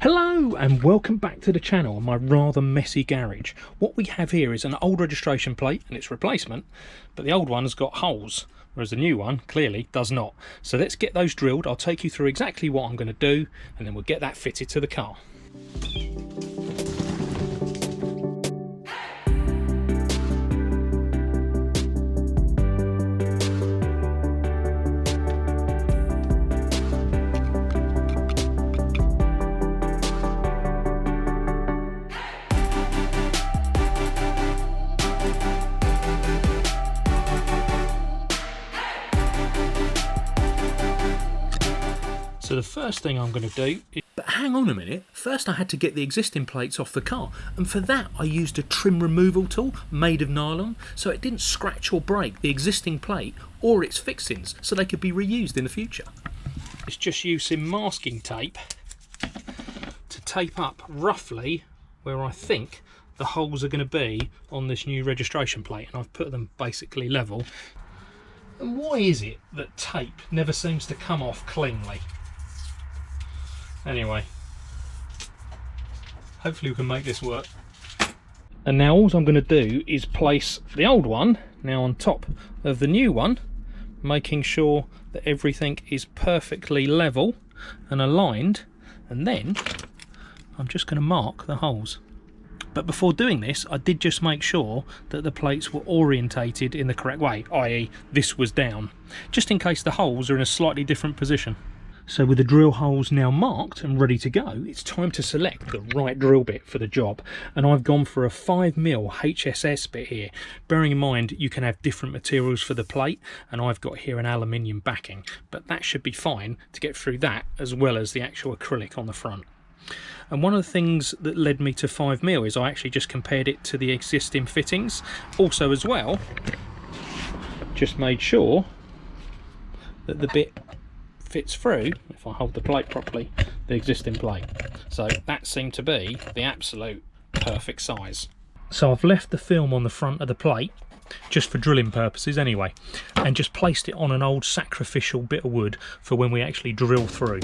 Hello and welcome back to the channel on my rather messy garage. What we have here is an old registration plate and its replacement, but the old one has got holes, whereas the new one clearly does not. So let's get those drilled. I'll take you through exactly what I'm going to do and then we'll get that fitted to the car. So the first thing I'm going to do is... But hang on a minute, first I had to get the existing plates off the car, and for that I used a trim removal tool made of nylon so it didn't scratch or break the existing plate or its fixings so they could be reused in the future. It's just using masking tape to tape up roughly where I think the holes are going to be on this new registration plate, and I've put them basically level. And why is it that tape never seems to come off cleanly? Anyway, hopefully we can make this work. And now all I'm going to do is place the old one now on top of the new one, making sure that everything is perfectly level and aligned, and then I'm just going to mark the holes. But before doing this, I did just make sure that the plates were orientated in the correct way, i.e. this was down, just in case the holes are in a slightly different position. So with the drill holes now marked and ready to go, it's time to select the right drill bit for the job. And I've gone for a 5mm HSS bit here. Bearing in mind you can have different materials for the plate, and I've got here an aluminium backing, but that should be fine to get through that as well as the actual acrylic on the front. And one of the things that led me to 5mm is I actually just compared it to the existing fittings. Also as well, just made sure that the bit fits through, if I hold the plate properly, the existing plate. So that seemed to be the absolute perfect size. So I've left the film on the front of the plate, just for drilling purposes anyway, and just placed it on an old sacrificial bit of wood for when we actually drill through.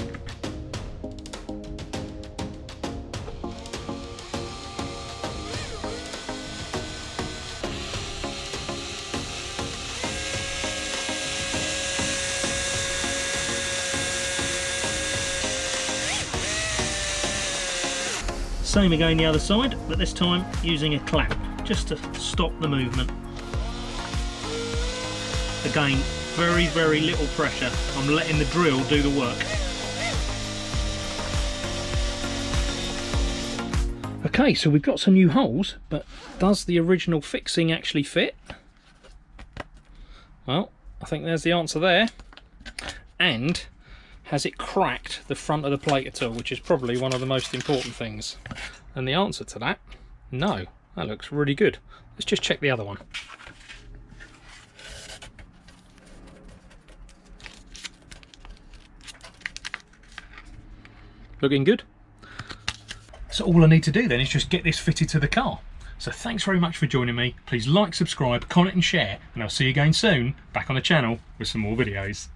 Same again the other side, but this time using a clamp just to stop the movement. Again, very little pressure. I'm letting the drill do the work. Okay, so we've got some new holes, but does the original fixing actually fit? Well, I think there's the answer there. And has it cracked the front of the plate at all, which is probably one of the most important things? And the answer to that, no. That looks really good. Let's just check the other one. Looking good. So all I need to do then is just get this fitted to the car. So thanks very much for joining me. Please like, subscribe, comment and share, and I'll see you again soon back on the channel with some more videos.